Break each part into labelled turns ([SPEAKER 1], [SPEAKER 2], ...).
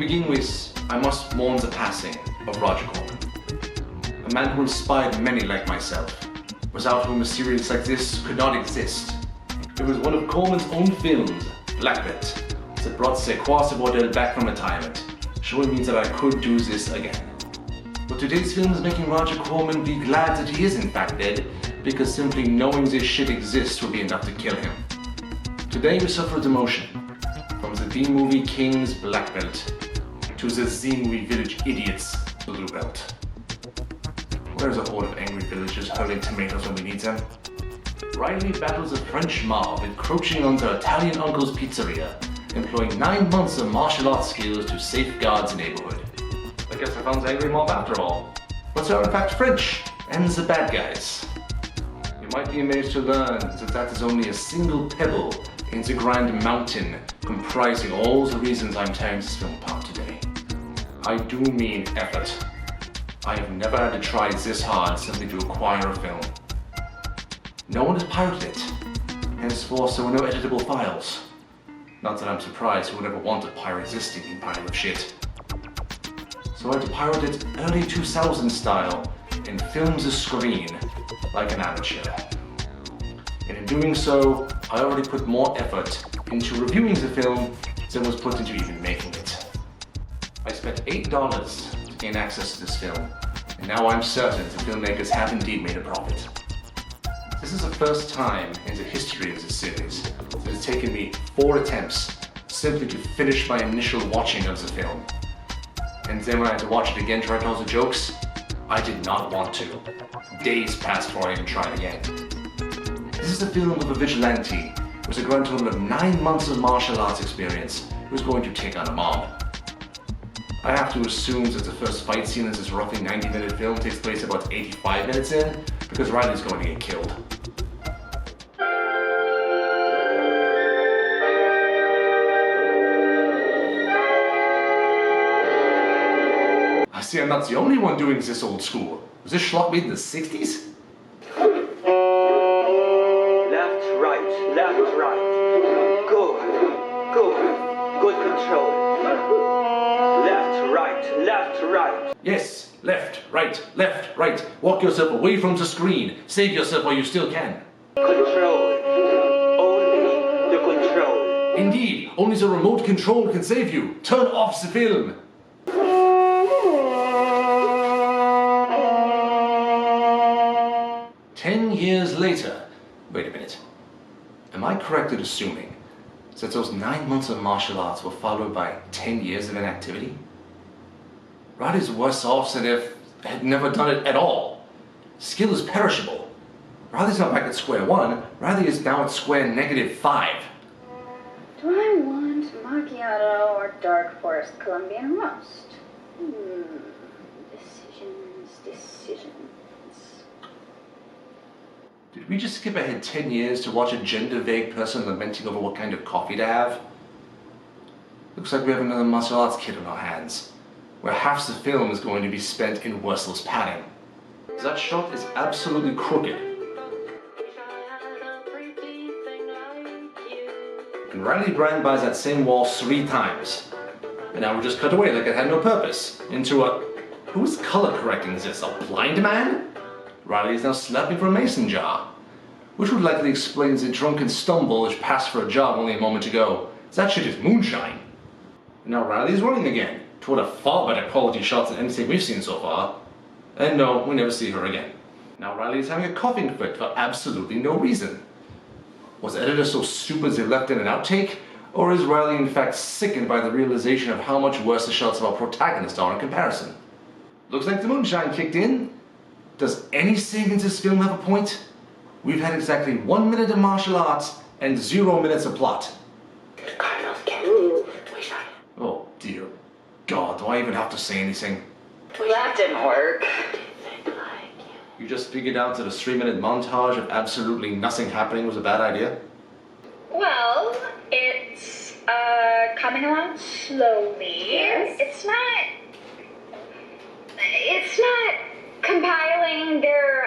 [SPEAKER 1] begin with, I must mourn the passing of Roger Corman. A man who inspired many like myself, without whom a series like this could not exist. It was one of Corman's own films, Blackbelt, that brought Quoi, Bordel back from retirement, showing me that I could do this again. But today's film is making Roger Corman be glad that he is in fact dead, because simply knowing this shit exists will be enough to kill him. Today we suffer demotion, from the B-movie King's Black Belt to the Z-movie Village Idiots Blue Belt. Where's a horde of angry villagers hurling tomatoes when we need them? Riley battles a French mob encroaching on their Italian uncle's pizzeria, employing 9 months of martial arts skills to safeguard the neighborhood. I guess I found the angry mob after all. But they are in fact French, and the bad guys. You might be amazed to learn that that is only a single pebble in the grand mountain comprising all the reasons I'm tearing this film apart today. I do mean effort. I have never had to try this hard simply to acquire a film. No one has pirated it, henceforth there were no editable files. Not that I'm surprised who would ever want to pirate this stinking pile of shit. So I had to pirate it early 2000s style and film the screen like an amateur. And in doing so, I already put more effort into reviewing the film than was put into even making it. I spent $8 to gain access to this film, and now I'm certain the filmmakers have indeed made a profit. This is the first time in the history of this series that it's taken me 4 attempts simply to finish my initial watching of the film. And then when I had to watch it again to write all the jokes, I did not want to. Days passed before I even tried again. This is the film of a vigilante with a grand total of 9 months of martial arts experience who's going to take on a mob. I have to assume that the first fight scene in this roughly 90-minute film takes place about 85 minutes in, because Riley's going to get killed. I see I'm not the only one doing this old school. Was this schlock made in the 60s?
[SPEAKER 2] Left, right. Good control. Left, right.
[SPEAKER 1] Yes, left, right. Walk yourself away from the screen. Save yourself while you still can.
[SPEAKER 2] Control. Only the control.
[SPEAKER 1] Indeed, only the remote control can save you. Turn off the film. Years later. Wait a minute. Am I correct in assuming that those 9 months of martial arts were followed by 10 years of inactivity? Riley's worse off than if I had never done it at all. Skill is perishable. Riley's not back at square one. Riley is now at square -5.
[SPEAKER 3] Do I want macchiato or dark forest Colombian roast? Decisions.
[SPEAKER 1] Did we just skip ahead 10 years to watch a gender-vague person lamenting over what kind of coffee to have? Looks like we have another martial arts kid on our hands, where half the film is going to be spent in worthless padding. That shot is absolutely crooked. And Riley Brand buys that same wall 3 times. And now we just cut away like it had no purpose, into a... Who's color correcting this? A blind man? Riley is now slapping for a mason jar, which would likely explain the drunken stumble which passed for a jog only a moment ago. That shit is moonshine. And now Riley is running again, toward a far better quality shot than anything we've seen so far. And no, we never see her again. Now Riley is having a coughing fit for absolutely no reason. Was the editor so stupid they left in an outtake? Or is Riley in fact sickened by the realization of how much worse the shots of our protagonist are in comparison? Looks like the moonshine kicked in. Does any scene in this film have a point? We've had exactly 1 minute of martial arts and 0 minutes of plot. Oh dear God, do I even have to say anything?
[SPEAKER 3] That didn't work.
[SPEAKER 1] You just figured out that a 3-minute montage of absolutely nothing happening was a bad idea?
[SPEAKER 3] Well, it's coming along slowly. Yes. It's not compiling their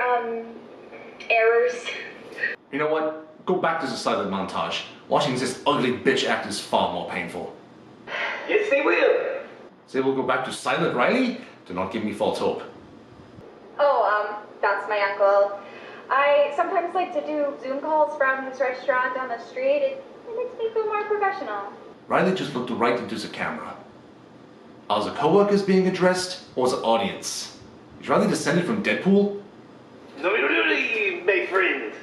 [SPEAKER 3] errors.
[SPEAKER 1] You know what? Go back to the silent montage. Watching this ugly bitch act is far more painful.
[SPEAKER 2] Yes, they will.
[SPEAKER 1] Say we'll go back to Silent Riley? Do not give me false hope.
[SPEAKER 3] Oh, that's my uncle. I sometimes like to do Zoom calls from his restaurant down the street. It makes me feel more professional.
[SPEAKER 1] Riley just looked right into the camera. Are the co-workers being addressed, or the audience? Is Riley descended from Deadpool?
[SPEAKER 2] No, my friend.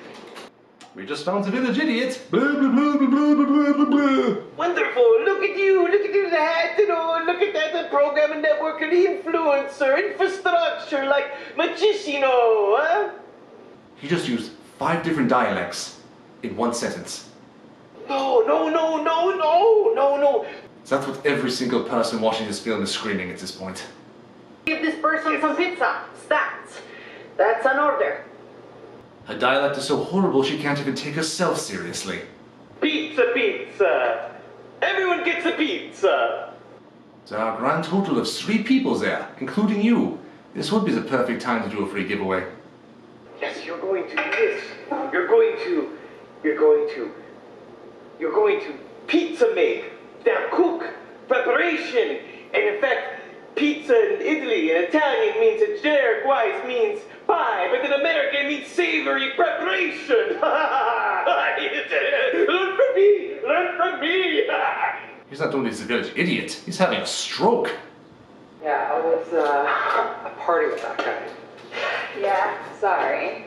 [SPEAKER 1] We just found the village idiot. Blah, blah, blah, blah, blah, blah, blah, blah.
[SPEAKER 2] Wonderful. Look at you, the hat and all. Look at that, the programming network and the influencer, infrastructure, like magiciano, huh?
[SPEAKER 1] He just used 5 different dialects in one sentence.
[SPEAKER 2] No.
[SPEAKER 1] So that's what every single person watching this film is screaming at this point.
[SPEAKER 4] Give this person some pizza. Stats. That's an order.
[SPEAKER 1] Her dialect is so horrible she can't even take herself seriously.
[SPEAKER 2] Pizza. Everyone gets a pizza.
[SPEAKER 1] There are a grand total of 3 people there, including you. This would be the perfect time to do a free giveaway.
[SPEAKER 2] Yes, you're going to do this. You're going to pizza make. Now cook, preparation, and in fact, pizza in Italy and Italian means a generic-wise means pie, but in America it means savory preparation. Learn from me.
[SPEAKER 1] He's not doing this, the village idiot. He's having a stroke.
[SPEAKER 4] Yeah, I was a party with that guy.
[SPEAKER 3] Yeah, sorry.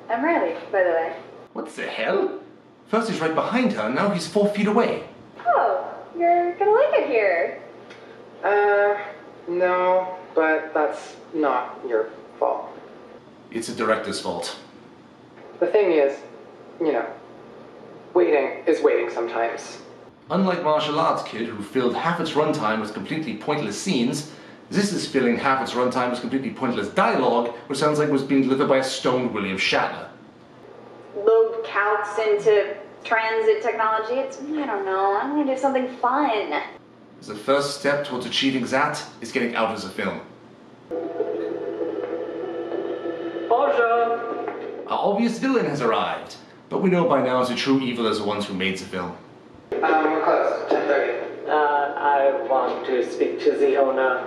[SPEAKER 3] I'm ready, by the way.
[SPEAKER 1] What the hell? First he's right behind her, now he's 4 feet away.
[SPEAKER 3] Oh, you're gonna like it here.
[SPEAKER 4] No, but that's not your fault.
[SPEAKER 1] It's the director's fault.
[SPEAKER 4] The thing is, waiting is waiting sometimes.
[SPEAKER 1] Unlike Martial Arts Kid, who filled half its runtime with completely pointless scenes, this is filling half its runtime with completely pointless dialogue, which sounds like it was being delivered by a stoned William Shatner.
[SPEAKER 3] Load calcs into transit technology. I don't know. I want to do something fun.
[SPEAKER 1] The first step towards achieving that is getting out of the film.
[SPEAKER 2] Bonjour.
[SPEAKER 1] Our obvious villain has arrived, but we know by now the true evil is the ones who made the film.
[SPEAKER 4] We're closed. 10:30.
[SPEAKER 5] I want to speak to the owner.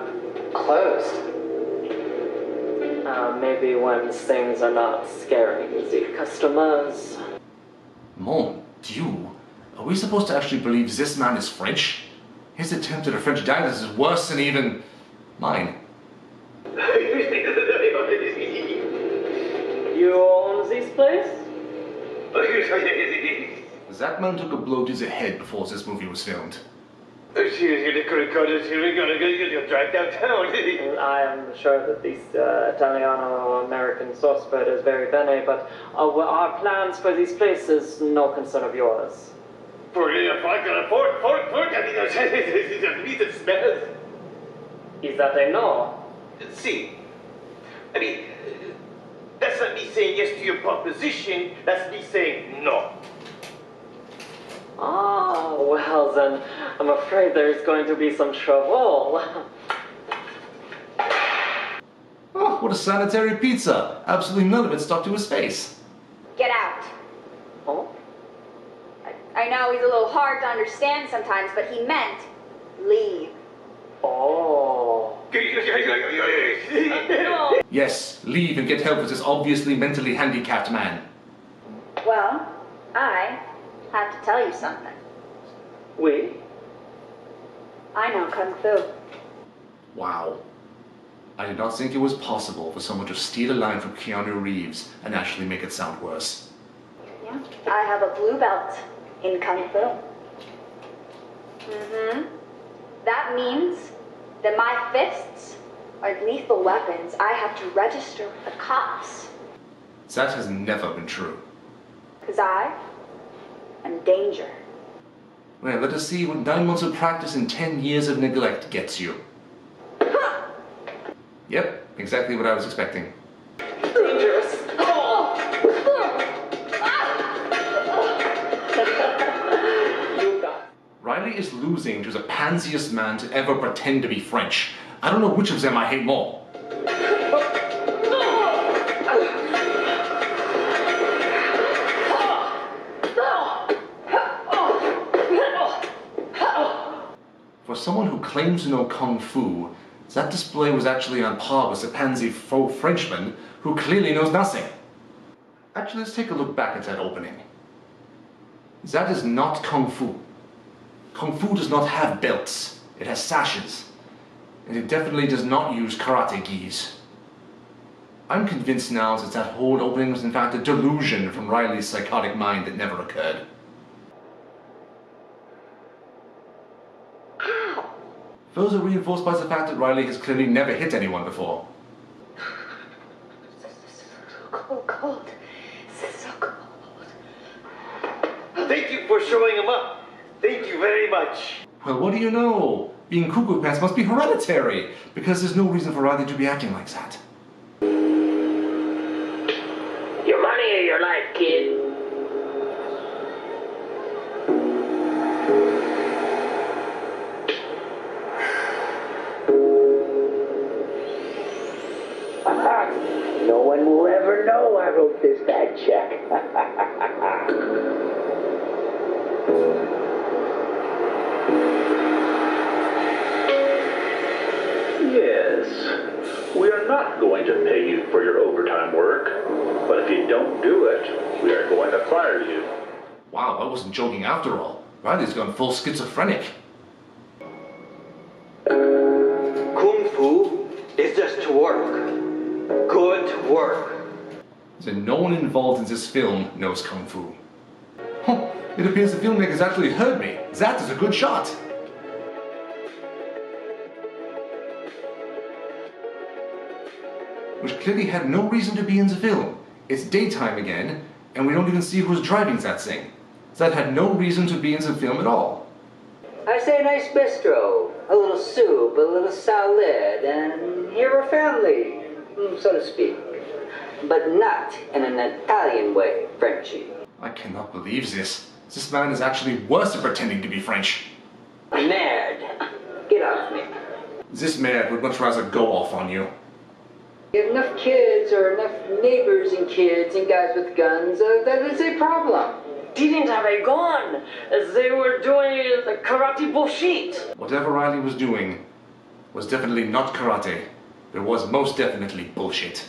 [SPEAKER 4] Closed?
[SPEAKER 5] Maybe when things are not scaring the customers.
[SPEAKER 1] Mon Dieu, are we supposed to actually believe this man is French? His attempt at a French dialect is worse than even mine.
[SPEAKER 5] You own this place?
[SPEAKER 1] That man took a blow to the head before this movie was filmed.
[SPEAKER 2] You'll drive downtown.
[SPEAKER 5] I am sure that this Italiano-American sauce spread is very bene, but our plans for these places no concern of yours.
[SPEAKER 2] Fork, I mean, meat that smells.
[SPEAKER 5] Is that a no?
[SPEAKER 2] See, I mean, that's not me saying yes to your proposition, that's me saying no.
[SPEAKER 5] Ah, well then, I'm afraid there's going to be some trouble.
[SPEAKER 1] Oh, what a sanitary pizza! Absolutely none of it stuck to his face.
[SPEAKER 3] Get out.
[SPEAKER 5] Oh?
[SPEAKER 3] I know he's a little hard to understand sometimes, but he meant leave.
[SPEAKER 5] Oh.
[SPEAKER 3] No.
[SPEAKER 1] Yes, leave and get help with this obviously mentally handicapped man.
[SPEAKER 3] Well, I have to tell you something.
[SPEAKER 5] We?
[SPEAKER 3] I know Kung Fu.
[SPEAKER 1] Wow. I did not think it was possible for someone to steal a line from Keanu Reeves and actually make it sound worse.
[SPEAKER 3] Yeah, I have a blue belt in Kung Fu. That means that my fists are lethal weapons I have to register with the cops.
[SPEAKER 1] That has never been true.
[SPEAKER 3] Because I am danger.
[SPEAKER 1] Well, let us see what 9 months of practice and 10 years of neglect gets you. Yep, exactly what I was expecting.
[SPEAKER 5] Dangerous. You got.
[SPEAKER 1] Riley is losing to the pansiest man to ever pretend to be French. I don't know which of them I hate more. For someone who claims to know Kung Fu, that display was actually on par with the pansy faux Frenchman who clearly knows nothing. Actually, let's take a look back at that opening. That is not Kung Fu. Kung Fu does not have belts. It has sashes. And it definitely does not use karate gis. I'm convinced now that that whole opening was in fact a delusion from Riley's psychotic mind that never occurred. Further reinforced by the fact that Riley has clearly never hit anyone before.
[SPEAKER 3] So cold. So cold.
[SPEAKER 2] Thank you for showing him up. Thank you very much.
[SPEAKER 1] Well, what do you know? Being cuckoo pants must be hereditary, because there's no reason for Riley to be acting like that.
[SPEAKER 6] Your money or your life, kid. No one will ever know I wrote this bad check.
[SPEAKER 7] Yes, we are not going to pay you for your overtime work, but if you don't do it, we are going to fire you.
[SPEAKER 1] Wow, I wasn't joking after all. Riley's gone full schizophrenic.
[SPEAKER 2] Kung Fu is just to work. Good work.
[SPEAKER 1] Then no one involved in this film knows Kung Fu. Huh, it appears the filmmakers actually heard me. That is a good shot. Which clearly had no reason to be in the film. It's daytime again, and we don't even see who's driving that thing. That had no reason to be in the film at all.
[SPEAKER 6] I say a nice bistro, a little soup, a little salad, and here a family, so to speak. But not in an Italian way, Frenchy.
[SPEAKER 1] I cannot believe this. This man is actually worse at pretending to be French.
[SPEAKER 6] Merde. Get off me.
[SPEAKER 1] This man would much rather go off on you.
[SPEAKER 6] Get enough kids or enough neighbors and kids and guys with guns, that is a problem. Didn't have a gun. They were doing the karate bullshit.
[SPEAKER 1] Whatever Riley was doing was definitely not karate. It was most definitely bullshit.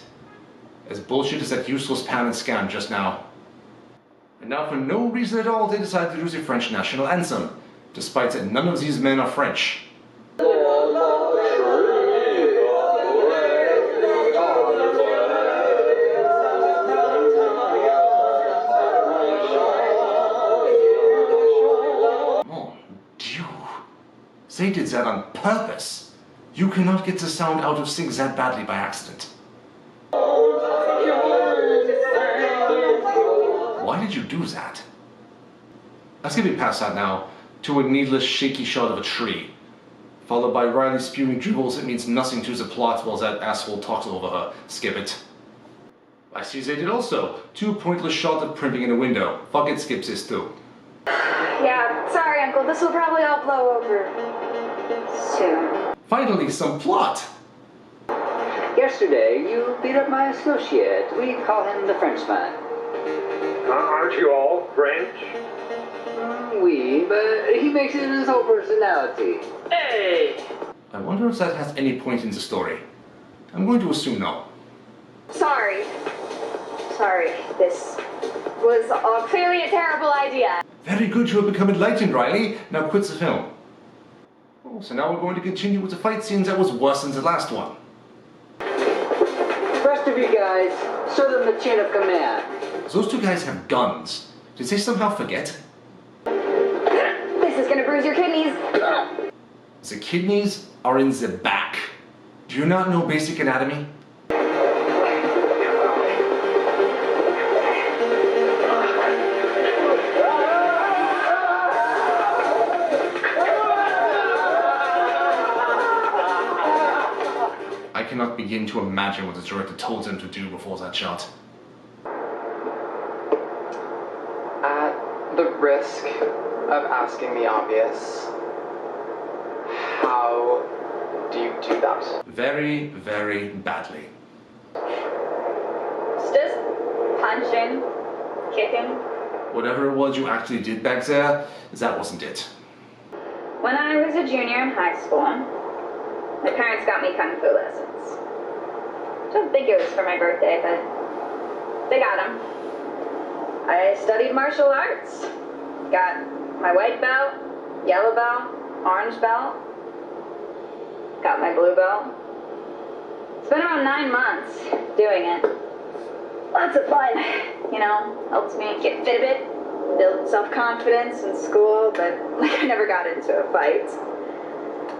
[SPEAKER 1] As bullshit as that useless pan and scam just now. And now for no reason at all they decided to use the French national anthem, despite that none of these men are French. They did that on purpose. You cannot get the sound out of sync that badly by accident. Why did you do that? Let's get past that now to a needless shaky shot of a tree, followed by Riley spewing dribbles that means nothing to the plot while that asshole talks over her. Skip it. I see they did also. 2 pointless shots of printing in a window. Fuck it, skip this too.
[SPEAKER 3] Yeah, sorry, Uncle. This will probably all blow over soon.
[SPEAKER 1] Finally, some plot!
[SPEAKER 6] Yesterday, you beat up my associate. We call him the Frenchman.
[SPEAKER 7] Aren't you all French?
[SPEAKER 6] Oui, but he makes it his whole personality. Hey!
[SPEAKER 1] I wonder if that has any point in the story. I'm going to assume no.
[SPEAKER 3] Sorry. This was clearly a terrible idea.
[SPEAKER 1] Very good, you have become enlightened, Riley. Now quit the film. Oh, so now we're going to continue with the fight scenes that was worse than the last one.
[SPEAKER 6] Rest of you guys, show them the chain of command.
[SPEAKER 1] Those two guys have guns. Did they somehow forget?
[SPEAKER 3] This is gonna bruise your kidneys.
[SPEAKER 1] The kidneys are in the back. Do you not know basic anatomy? I cannot begin to imagine what the director told them to do before that shot.
[SPEAKER 8] At the risk of asking the obvious, how do you do that?
[SPEAKER 1] Very, very badly.
[SPEAKER 3] Just punching, kicking.
[SPEAKER 1] Whatever it was you actually did back there, that wasn't it.
[SPEAKER 3] When I was a junior in high school, my parents got me kung fu lessons. Don't think it was for my birthday, but they got them. I studied martial arts. Got my white belt, yellow belt, orange belt. Got my blue belt. It's been around 9 months doing it. Lots of fun, you know, helps me get fit a bit, build self-confidence in school, but I never got into a fight.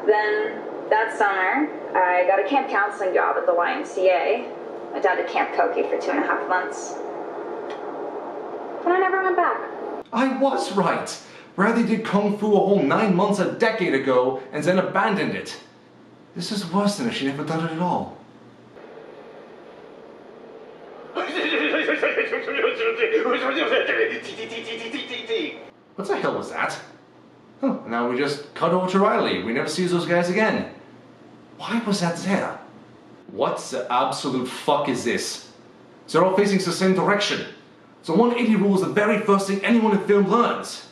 [SPEAKER 3] Then, that summer, I got a camp counseling job at the YMCA. Went down to Camp Koki for 2.5 months. But I never went back.
[SPEAKER 1] I was right. Riley did Kung Fu a whole 9 months a decade ago and then abandoned it. This is worse than if she never done it at all. What the hell was that? Oh, now we just cut over to Riley. We never see those guys again. Why was that there? What the absolute fuck is this? They're all facing the same direction. So 180 rule is the very first thing anyone in film learns.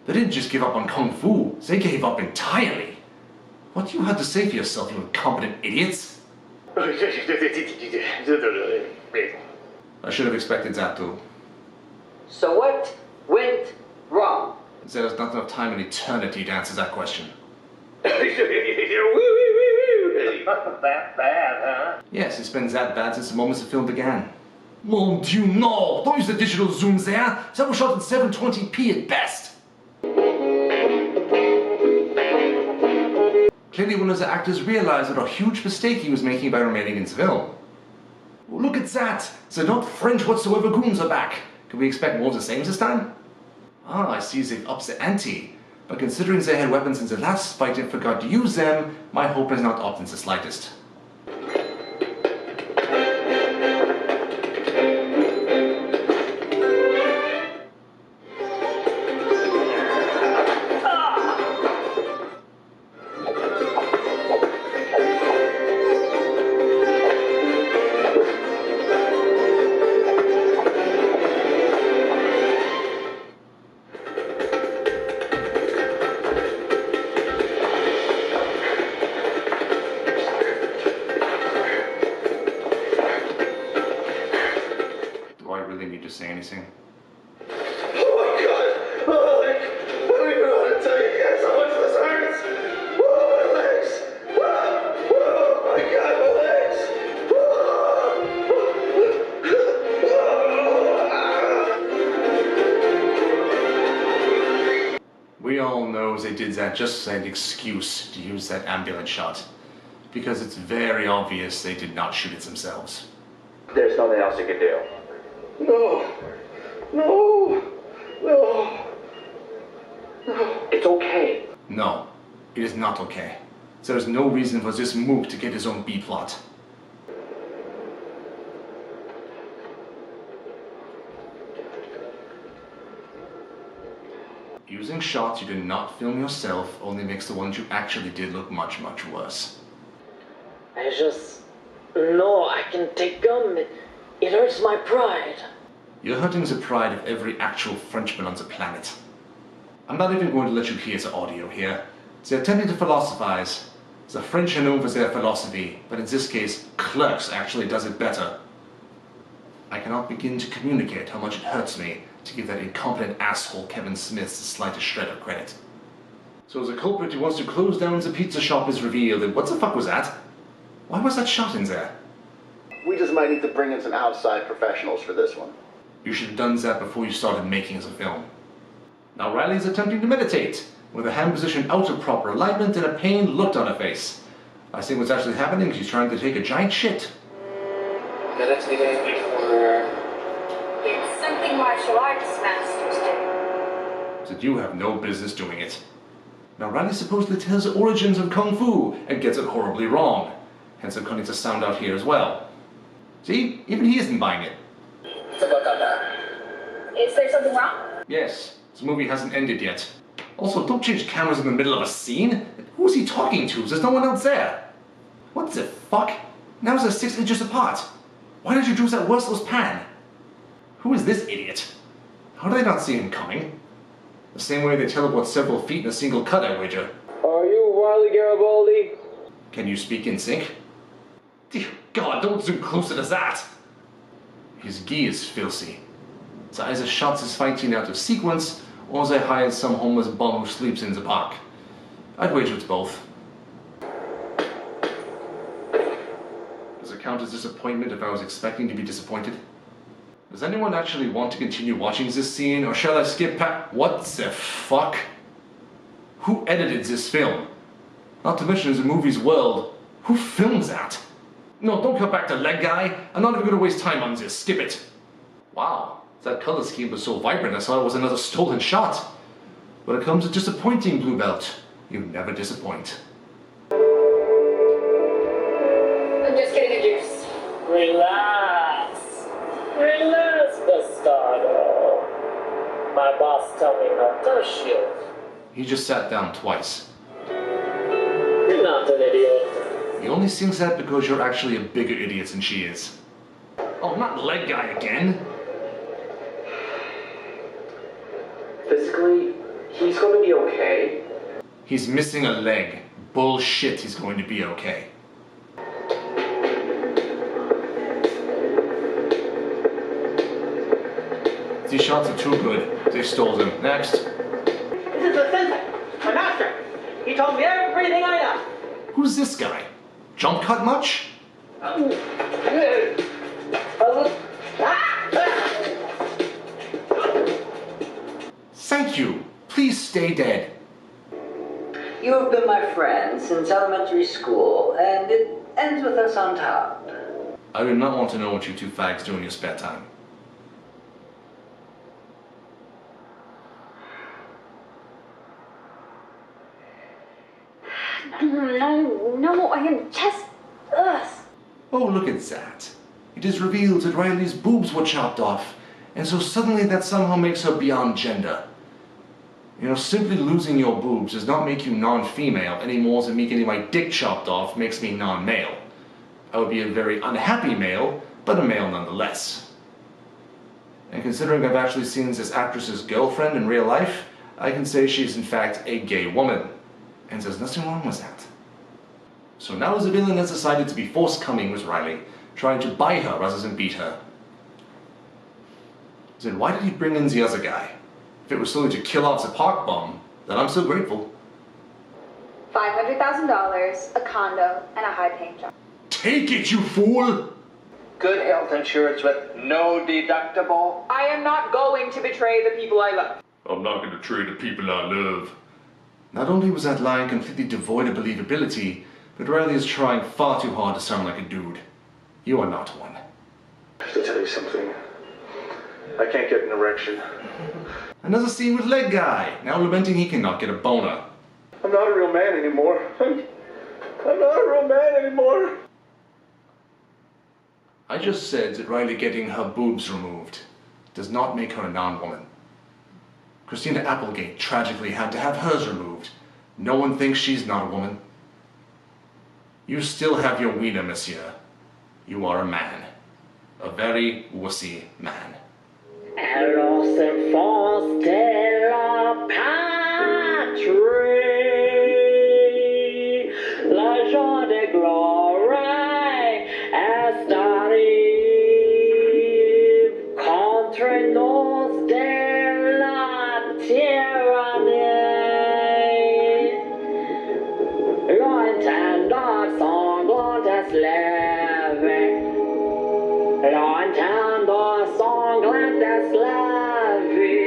[SPEAKER 1] They didn't just give up on Kung Fu, they gave up entirely. What do you have to say for yourself, you incompetent idiots? I should have expected that too.
[SPEAKER 6] So what went wrong?
[SPEAKER 1] There's not enough time in eternity to answer that question.
[SPEAKER 7] That bad, huh?
[SPEAKER 1] Yes, it's been that bad since the moment the film began. Mon Dieu, no! Don't use the digital zoom there! That was shot in 720p at best! Clearly one of the actors realized what a huge mistake he was making by remaining in the film. Oh, look at that! The not French whatsoever goons are back! Can we expect more of the same this time? Ah, I see they've upped the ante. But considering they had weapons in the last fight and forgot to use them, my hope is not upped in the slightest. To say anything.
[SPEAKER 2] Oh my god! Oh, I don't even know how to tell you guys how much this hurts! Whoa, my legs! Whoa, whoa, my god, my legs!
[SPEAKER 1] We all know they did that just as an excuse to use that ambulance shot. Because it's very obvious they did not shoot it themselves.
[SPEAKER 7] There's nothing else you can do.
[SPEAKER 2] No! No! No! No!
[SPEAKER 7] It's okay.
[SPEAKER 1] No, it is not okay. There is no reason for this mook to get his own B-plot. Using shots you did not film yourself only makes the ones you actually did look much, much worse.
[SPEAKER 5] I just... No, I can take gum. It hurts my pride.
[SPEAKER 1] You're hurting the pride of every actual Frenchman on the planet. I'm not even going to let you hear the audio here. They're attempting to philosophize. The French are known for their philosophy, but in this case, Clerks actually does it better. I cannot begin to communicate how much it hurts me to give that incompetent asshole Kevin Smith the slightest shred of credit. So the culprit who wants to close down the pizza shop is revealed, and what the fuck was that? Why was that shot in there?
[SPEAKER 9] We just might need to bring in some outside professionals for this one.
[SPEAKER 1] You should have done that before you started making the film. Now Riley's attempting to meditate, with a hand positioned out of proper alignment and a pained look on her face. I think what's actually happening is she's trying to take a giant shit.
[SPEAKER 8] Meditating for...
[SPEAKER 3] It's something martial arts masters do.
[SPEAKER 1] That you have no business doing it. Now Riley supposedly tells the origins of Kung Fu and gets it horribly wrong. Hence I'm cutting the sound out here as well. See? Even he isn't buying it.
[SPEAKER 3] Is there something wrong?
[SPEAKER 1] Yes, this movie hasn't ended yet. Also, don't change cameras in the middle of a scene. Who's he talking to? There's no one else there. What the fuck? Now they're 6 inches apart. Why did you do that worthless pan? Who is this idiot? How did they not see him coming? The same way they teleport several feet in a single cut, I wager.
[SPEAKER 5] Are you Riley Garibaldi?
[SPEAKER 1] Can you speak in sync? Dear God, don't zoom closer to that! His gi is filthy. So either shots his fighting out of sequence, or they hired some homeless bum who sleeps in the park. I'd wager it's both. Does it count as disappointment if I was expecting to be disappointed? Does anyone actually want to continue watching this scene, or shall I skip past— What the fuck? Who edited this film? Not to mention in the movie's world, who filmed that? No, don't cut back to leg guy. I'm not even gonna waste time on this. Skip it. Wow, that color scheme was so vibrant I thought it was another stolen shot. When it comes to disappointing, Blue Belt, you never disappoint.
[SPEAKER 4] I'm just getting a juice.
[SPEAKER 5] Relax. Relax, Bastardo. My boss told me not to shoot.
[SPEAKER 1] He just sat down twice.
[SPEAKER 5] You're not an idiot.
[SPEAKER 1] He only sings that because you're actually a bigger idiot than she is. Oh, not leg guy again.
[SPEAKER 10] Physically, he's going to be okay.
[SPEAKER 1] He's missing a leg. Bullshit, he's going to be okay. These shots are too good. They stole them. Next.
[SPEAKER 2] This is the sensei, my master. He told me everything I know.
[SPEAKER 1] Who's this guy? Jump cut much? Thank you. Please stay dead.
[SPEAKER 6] You have been my friend since elementary school, and it ends with us on top.
[SPEAKER 1] I do not want to know what you two fags do in your spare time.
[SPEAKER 3] No, I am just... Ugh.
[SPEAKER 1] Oh, look at that. It is revealed that Riley's boobs were chopped off, and so suddenly that somehow makes her beyond gender. You know, simply losing your boobs does not make you non-female any more than me getting my dick chopped off makes me non-male. I would be a very unhappy male, but a male nonetheless. And considering I've actually seen this actress's girlfriend in real life, I can say she is in fact a gay woman. And there's nothing wrong with that. So now the villain has decided to be forthcoming with Riley, trying to buy her rather than beat her. Then why did he bring in the other guy? If it was solely to kill off the park bum, then I'm so grateful.
[SPEAKER 3] $500,000, a condo, and a high-paying job.
[SPEAKER 1] Take it, you fool!
[SPEAKER 10] Good health insurance with no deductible.
[SPEAKER 4] I am not going to betray the people I love.
[SPEAKER 1] I'm not going to trade the people I love. Not only was that line completely devoid of believability, but Riley is trying far too hard to sound like a dude. You are not one.
[SPEAKER 9] I have to tell you something. I can't get an erection.
[SPEAKER 1] Another scene with leg guy, now lamenting he cannot get a boner.
[SPEAKER 9] I'm not a real man anymore. I'm not a real man anymore.
[SPEAKER 1] I just said that Riley getting her boobs removed does not make her a non-woman. Christina Applegate tragically had to have hers removed. No one thinks she's not a woman. You still have your wiener, monsieur. You are a man. A very wussy man.
[SPEAKER 5] Eros and Fons de la Patrie, la joie de gloire est arrive contre nos de la tyrannie. L'entendre sanglante est levé. L'entendre sanglante est levé.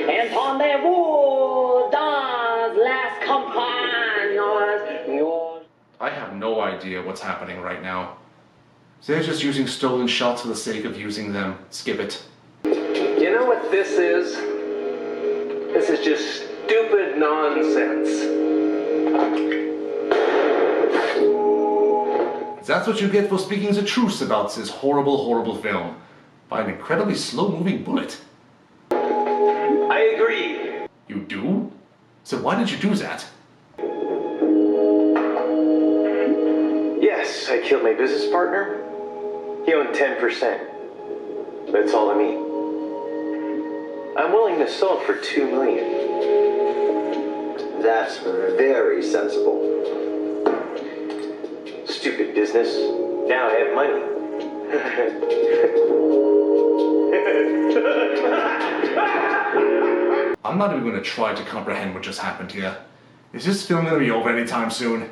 [SPEAKER 5] Entendez-vous dans les campagnes?
[SPEAKER 1] I have no idea what's happening right now. They're just using stolen shots for the sake of using them. Skip it.
[SPEAKER 10] You know what this is? This is just stupid nonsense.
[SPEAKER 1] That's what you get for speaking the truth about this horrible, horrible film. By an incredibly slow-moving bullet.
[SPEAKER 2] I agree.
[SPEAKER 1] You do? So why did you do that?
[SPEAKER 2] Yes, I killed my business partner. He owned 10%. That's all of me.
[SPEAKER 10] I'm willing to sell it for $2 million.
[SPEAKER 11] That's very sensible.
[SPEAKER 2] Stupid business. Now I have money.
[SPEAKER 1] I'm not even going to try to comprehend what just happened here. Is this film going to be over anytime soon?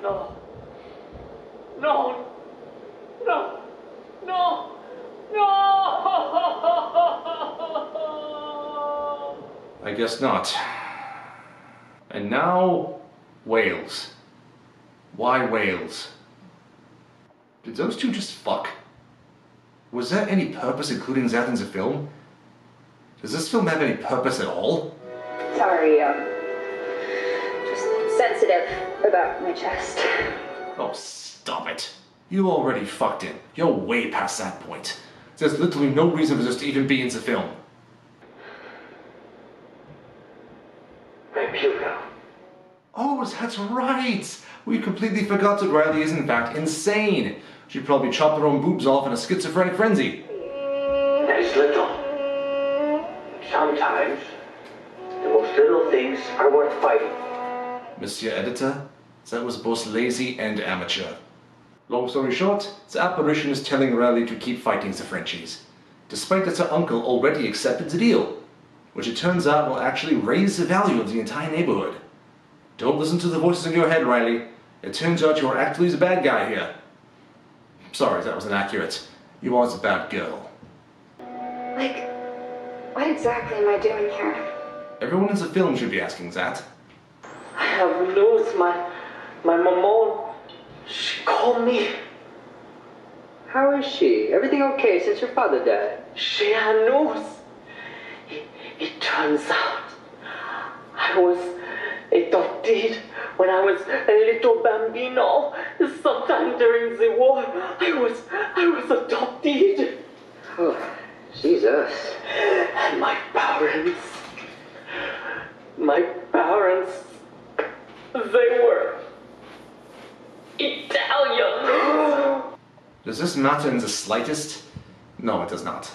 [SPEAKER 5] No. No. No. No. No.
[SPEAKER 1] I guess not. And now, whales. Why whales? Did those two just fuck? Was there any purpose including that in the film? Does this film have any purpose at all?
[SPEAKER 3] Sorry, just sensitive about my chest.
[SPEAKER 1] Oh, stop it. You already fucked him. You're way past that point. There's literally no reason for this to even be in the film.
[SPEAKER 2] My puka.
[SPEAKER 1] Oh, that's right! We completely forgot that Riley is in fact insane. She'd probably chop her own boobs off in a schizophrenic frenzy.
[SPEAKER 2] There's little. Sometimes, the most little things are worth fighting.
[SPEAKER 1] Monsieur Editor, that was both lazy and amateur. Long story short, the apparition is telling Riley to keep fighting the Frenchies, despite that her uncle already accepted the deal, which it turns out will actually raise the value of the entire neighborhood. Don't listen to the voices in your head, Riley. It turns out you are actually the bad guy here. Sorry, that was inaccurate. You are the bad girl.
[SPEAKER 3] Like, what exactly am I doing here?
[SPEAKER 1] Everyone in the film should be asking that.
[SPEAKER 5] I have news. My maman, she called me.
[SPEAKER 6] How is she? Everything okay since your father died?
[SPEAKER 5] She had news. It turns out I was adopted when I was a little bambino. Sometime during the war, I was adopted.
[SPEAKER 6] Oh, Jesus.
[SPEAKER 5] And my parents, they were Italian.
[SPEAKER 1] Does this matter in the slightest? No, it does not.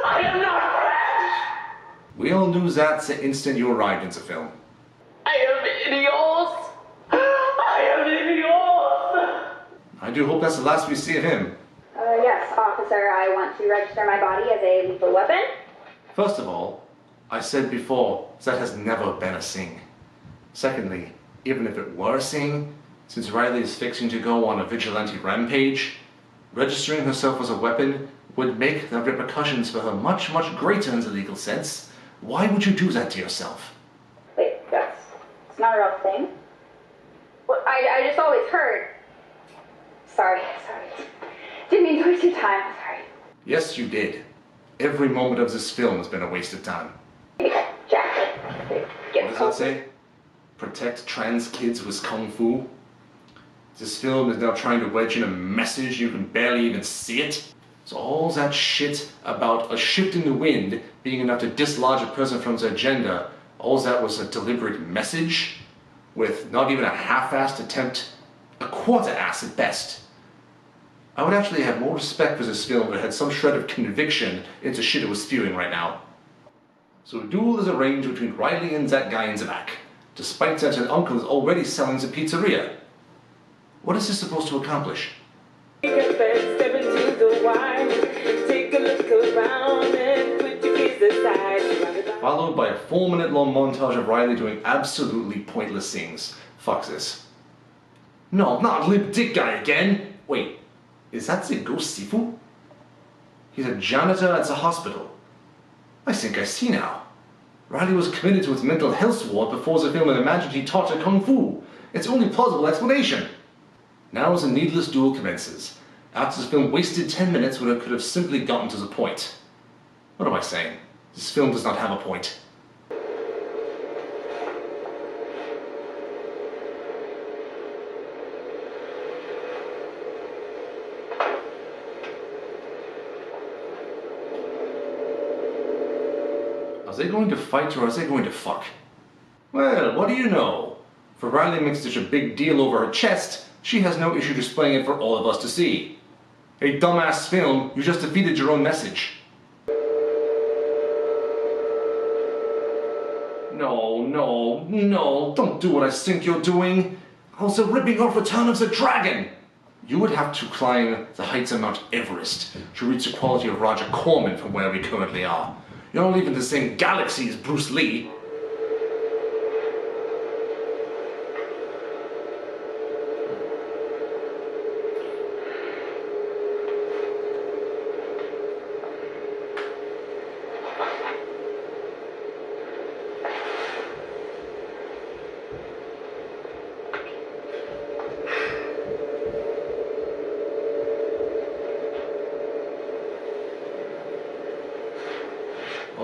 [SPEAKER 5] I am not French.
[SPEAKER 1] We all knew that the instant you arrived in the film.
[SPEAKER 5] I am idiot.
[SPEAKER 1] I do hope that's the last we see of him.
[SPEAKER 3] Yes, officer, I want to register my body as a lethal weapon.
[SPEAKER 1] First of all, I said before, that has never been a thing. Secondly, even if it were a thing, since Riley is fixing to go on a vigilante rampage, registering herself as a weapon would make the repercussions for her much, much greater in the legal sense. Why would you do that to yourself?
[SPEAKER 3] Wait, it's not a real thing? Well, I just always heard. Sorry. Didn't mean to waste your time, sorry.
[SPEAKER 1] Yes, you did. Every moment of this film has been a waste of time.
[SPEAKER 3] Jack,
[SPEAKER 1] What does that say? Protect trans kids with kung fu? This film is now trying to wedge in a message, you can barely even see it. So all that shit about a shift in the wind being enough to dislodge a person from their agenda, all that was a deliberate message? With not even a half-assed attempt, a quarter-ass at best. I would actually have more respect for this film if it had some shred of conviction into shit it was spewing right now. So a duel is arranged between Riley and that guy in the back, despite that her uncle is already selling the pizzeria. What is this supposed to accomplish? Followed by a 4-minute-long montage of Riley doing absolutely pointless things. Fuck this. No, not Limp Dick guy again! Wait, is that the ghost Sifu? He's a janitor at the hospital. I think I see now. Riley was committed to its mental health ward before the film and imagined he taught her kung fu. It's the only plausible explanation. Now as a needless duel commences, after the film wasted 10 minutes when it could have simply gotten to the point. What am I saying? This film does not have a point. Are they going to fight or are they going to fuck? Well, what do you know? For Riley makes such a big deal over her chest, she has no issue displaying it for all of us to see. A dumbass film, you just defeated your own message. No, don't do what I think you're doing. I was ripping off Return of the Dragon. You would have to climb the heights of Mount Everest to reach the quality of Roger Corman from where we currently are. You're not even in the same galaxy as Bruce Lee.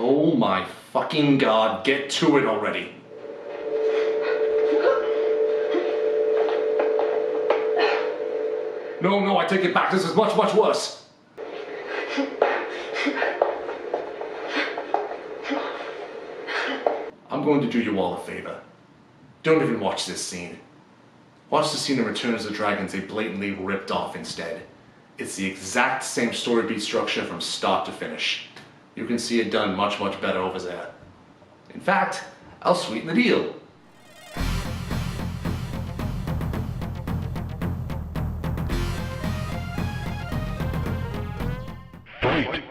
[SPEAKER 1] Oh my fucking god, get to it already. No, I take it back. This is much worse. I'm going to do you all a favor. Don't even watch this scene. Watch the scene in Return of the Dragons they blatantly ripped off instead. It's the exact same story beat structure from start to finish. You can see it done much better over there. In fact, I'll sweeten the deal.
[SPEAKER 12] Fight!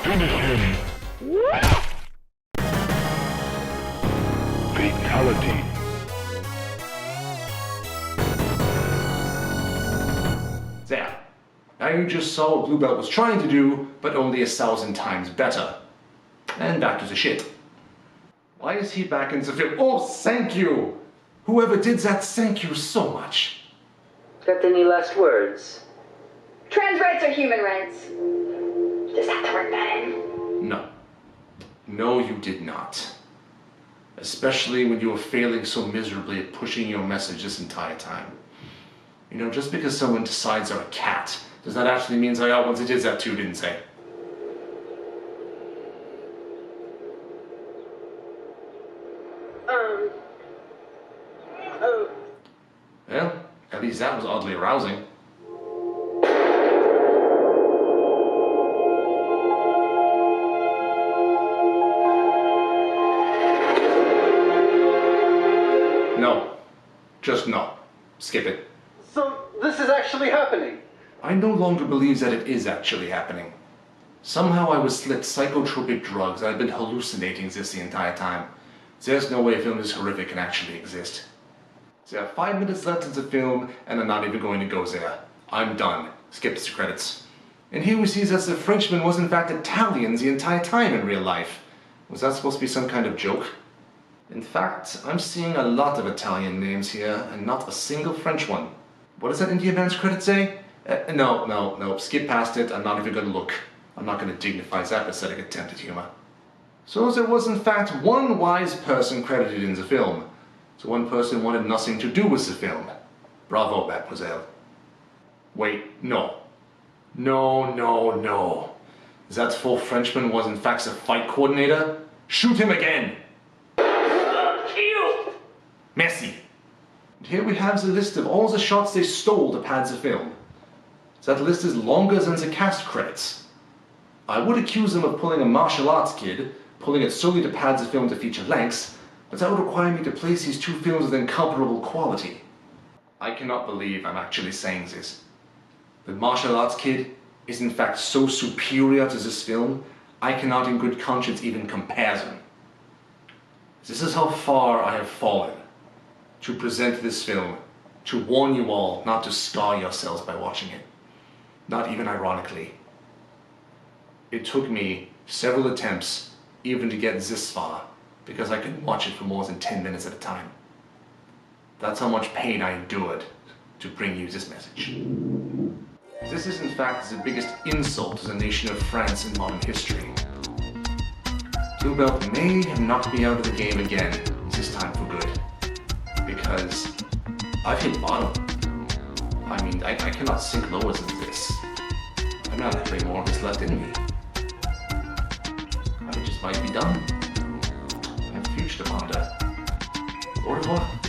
[SPEAKER 12] Finish him. Fatality.
[SPEAKER 1] There. Now you just saw what Blue Belt was trying to do, but only 1,000 times better. And back to the shit. Why is he back in the film? Oh, thank you! Whoever did that, thank you so much.
[SPEAKER 6] Got any last words?
[SPEAKER 3] Trans rights are human rights. Just have to work that in.
[SPEAKER 1] No. No, you did not. Especially when you were failing so miserably at pushing your message this entire time. You know, just because someone decides they're a cat, does that actually mean they are ones that did that too, didn't they? Well, at least that was oddly arousing. No. Just no. Skip it.
[SPEAKER 10] So, this is actually happening?
[SPEAKER 1] I no longer believe that it is actually happening. Somehow I was slipped psychotropic drugs and I've been hallucinating this the entire time. There's no way a film this horrific can actually exist. There are 5 minutes left in the film, and I'm not even going to go there. I'm done. Skip the credits. And here we see that the Frenchman was in fact Italian the entire time in real life. Was that supposed to be some kind of joke? In fact, I'm seeing a lot of Italian names here, and not a single French one. What does that Indian man's credit say? No. Skip past it. I'm not even going to look. I'm not going to dignify that pathetic attempt at humor. So there was in fact one wise person credited in the film. So one person wanted nothing to do with the film. Bravo, mademoiselle. Wait, no. No. That faux Frenchman was in fact the fight coordinator? Shoot him again!
[SPEAKER 2] Kill!
[SPEAKER 1] Merci. And here we have the list of all the shots they stole to pad the film. That list is longer than the cast credits. I would accuse them of pulling a martial arts kid, pulling it solely to pad the film to feature lengths, but that would require me to place these two films with incomparable quality. I cannot believe I'm actually saying this. The martial arts kid is in fact so superior to this film, I cannot in good conscience even compare them. This is how far I have fallen to present this film, to warn you all not to scar yourselves by watching it. Not even ironically. It took me several attempts even to get this far, because I couldn't watch it for more than 10 minutes at a time. That's how much pain I endured to bring you this message. This is in fact the biggest insult to the nation of France in modern history. Tilbelt may have knocked me out of the game again, this time for good. Because I've hit bottom. I mean, I cannot sink lower than this. I don't have any more of this left in me. I just might be done. I have the future to ponder. Au revoir.